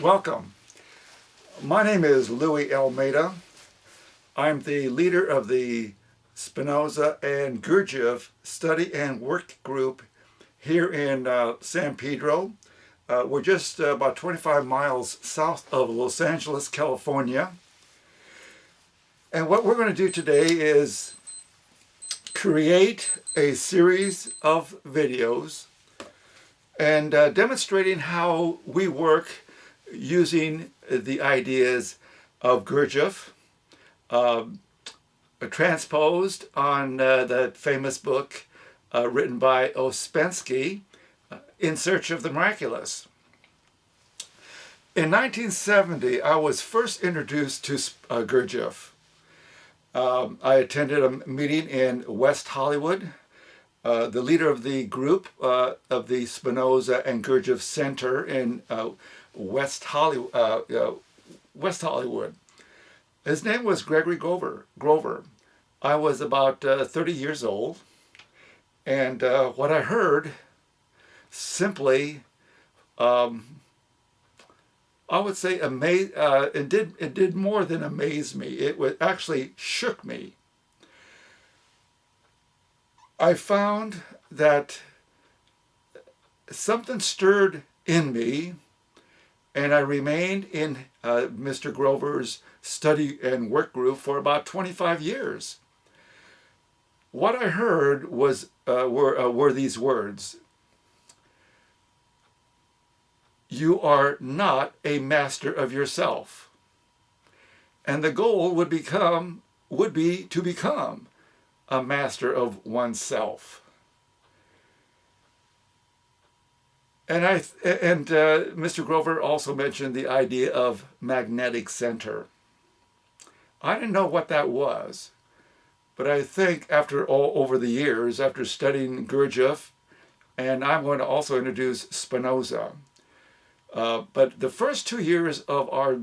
Welcome. My name is Louis Almeida. I'm the leader of the Spinoza and Gurdjieff Study and Work Group here in San Pedro. We're just about 25 miles south of Los Angeles, California. And what we're going to do today is create a series of videos and demonstrating how we work using the ideas of Gurdjieff, transposed on that famous book written by Ouspensky, In Search of the Miraculous. In 1970, I was first introduced to Gurdjieff. I attended a meeting in West Hollywood. The leader of the group of the Spinoza and Gurdjieff Center in West Hollywood. His name was Gregory Grover. I was about 30 years old, and what I heard simply, I would say, it did more than amaze me. It actually shook me. I found that something stirred in me, and I remained in Mr. Grover's study and work group for about 25 years. What I heard were these words: "You are not a master of yourself," and the goal would be to become a master of oneself. And Mr. Grover also mentioned the idea of magnetic center. I didn't know what that was, but I think over the years, after studying Gurdjieff, and I'm going to also introduce Spinoza. But the first 2 years of our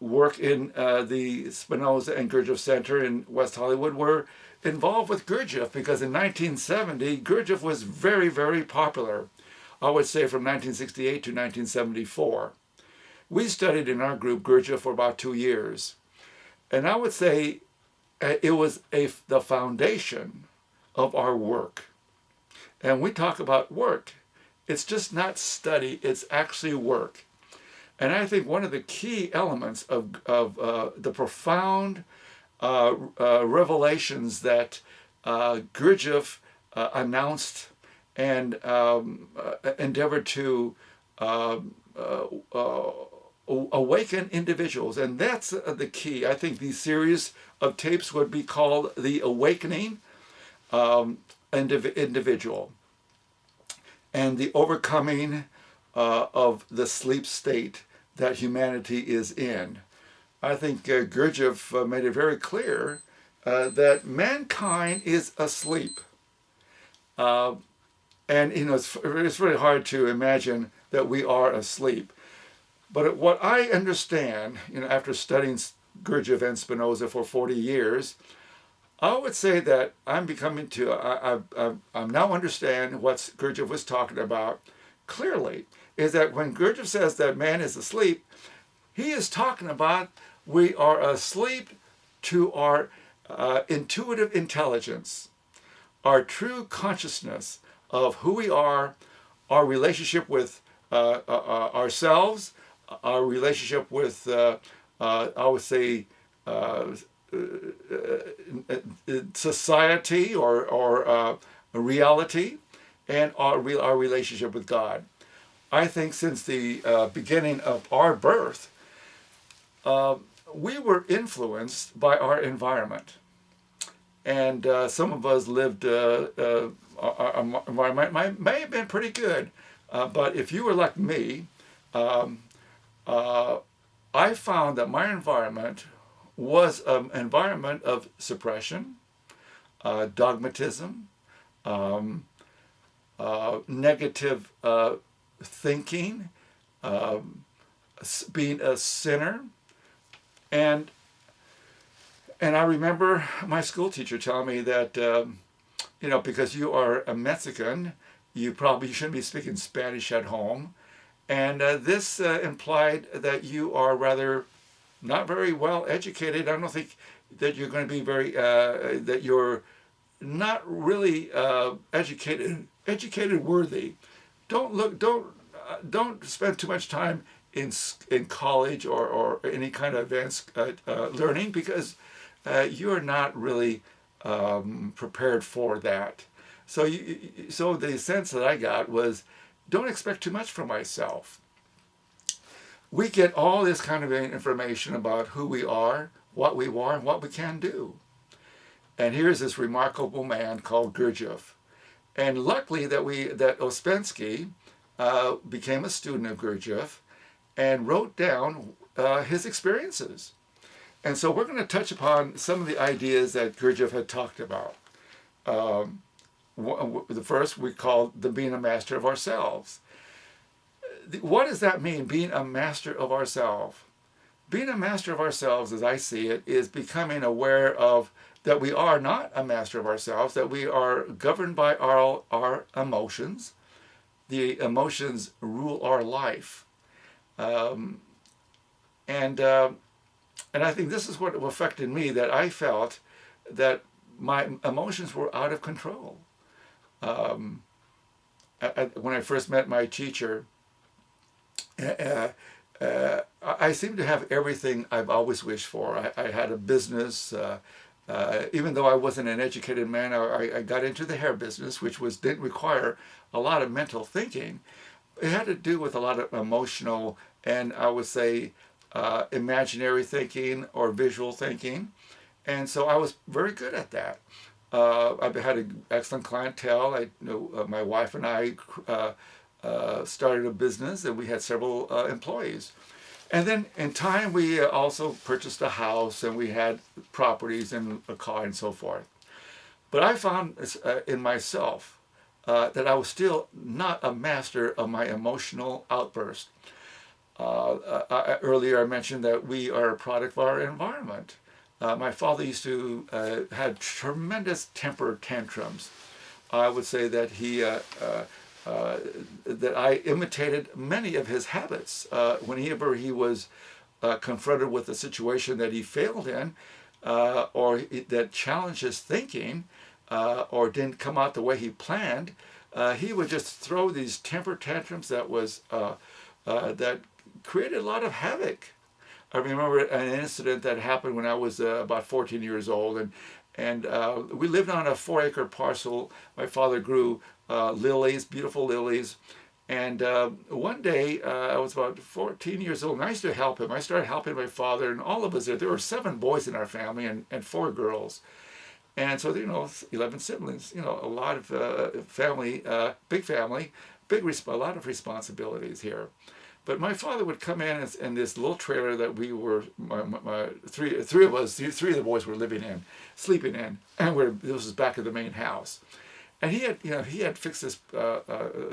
work in the Spinoza and Gurdjieff Center in West Hollywood were involved with Gurdjieff, because in 1970, Gurdjieff was very, very popular. I would say from 1968 to 1974. We studied in our group Gurdjieff for about 2 years. And I would say it was the foundation of our work. And we talk about work. It's just not study, it's actually work. And I think one of the key elements of the profound revelations that Gurdjieff announced and endeavored to awaken individuals. And that's the key. I think these series of tapes would be called The Awakening Individual and the Overcoming of the Sleep State that humanity is in. I think Gurdjieff made it very clear that mankind is asleep. And it's really hard to imagine that we are asleep. But what I understand, after studying Gurdjieff and Spinoza for 40 years, I would say that I now understand what Gurdjieff was talking about clearly. Is that when Gurdjieff says that man is asleep, he is talking about we are asleep to our intuitive intelligence, our true consciousness of who we are, our relationship with ourselves, our relationship with, I would say, society or reality, and our relationship with God. I think since the beginning of our birth, we were influenced by our environment. And some of us lived, our environment may have been pretty good, but if you were like me, I found that my environment was an environment of suppression, dogmatism, negative thinking, being a sinner. And I remember my school teacher telling me that, because you are a Mexican, you probably shouldn't be speaking Spanish at home. And this implied that you are rather not very well educated. I don't think that you're going to be that you're not really educated worthy. Don't spend too much time in college or any kind of advanced learning, because you are not really prepared for that. So the sense that I got was, don't expect too much from myself. We get all this kind of information about who we are, and what we can do. And here's this remarkable man called Gurdjieff. And luckily that Ouspensky became a student of Gurdjieff and wrote down his experiences. And so we're going to touch upon some of the ideas that Gurdjieff had talked about. The first we call the being a master of ourselves. What does that mean, being a master of ourselves? Being a master of ourselves, as I see it, is becoming aware of that we are not a master of ourselves, that we are governed by our emotions. The emotions rule our life. And I think this is what affected me, that I felt that my emotions were out of control. When I first met my teacher, I seemed to have everything I've always wished for. I had a business. Even though I wasn't an educated man, I got into the hair business, which didn't require a lot of mental thinking. It had to do with a lot of emotional and, I would say, imaginary thinking or visual thinking. And so I was very good at that. I've had an excellent clientele. My wife and I started a business, and we had several employees. And then in time, we also purchased a house, and we had properties and a car and so forth. But I found in myself that I was still not a master of my emotional outburst. Earlier I mentioned that we are a product of our environment. My father used to had tremendous temper tantrums. I would say that that I imitated many of his habits. Whenever he was confronted with a situation that he failed in, or that challenged his thinking, or didn't come out the way he planned, he would just throw these temper tantrums that created a lot of havoc. I remember an incident that happened when I was about 14 years old, and we lived on a 4-acre parcel. My father grew lilies, beautiful lilies. And one day, I was about 14 years old, and I used to help him. I started helping my father, and all of us there were 7 boys in our family and 4 girls. And so, 11 siblings, a lot of family, big family, a lot of responsibilities here. But my father would come in this little trailer that we were, three of us, 3 of the boys were sleeping in, and this was back of the main house. And he had fixed this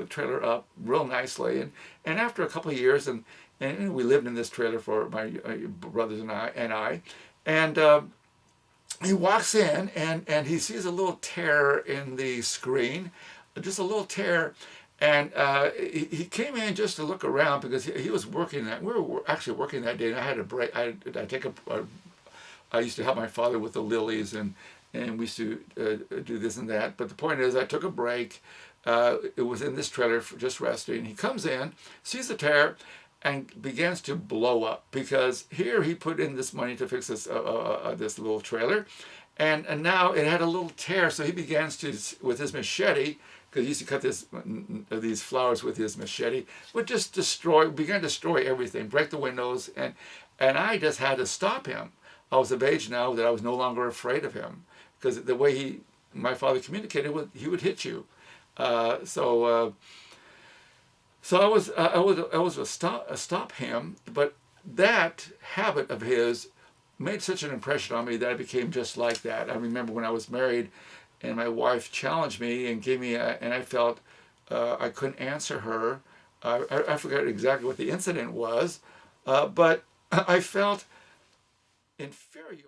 trailer up real nicely, and after a couple of years, and we lived in this trailer for my brothers and I, and he walks in and he sees a little tear in the screen, just a little tear. And he came in just to look around because he was working we were actually working that day, and I had a break. I used to help my father with the lilies, and we used to do this and that. But the point is, I took a break. It was in this trailer just resting. He comes in, sees the tear, and begins to blow up, because here he put in this money to fix this little trailer, and now it had a little tear. So he begins to, with his machete, because he used to cut these flowers with his machete, began to destroy everything, break the windows, and I just had to stop him. I was of age now that I was no longer afraid of him, because the way my father communicated, he would hit you. So I was a stop him, but that habit of his made such an impression on me that I became just like that. I remember when I was married, and my wife challenged me and gave me and I felt I couldn't answer her. I forgot exactly what the incident was, but I felt inferior.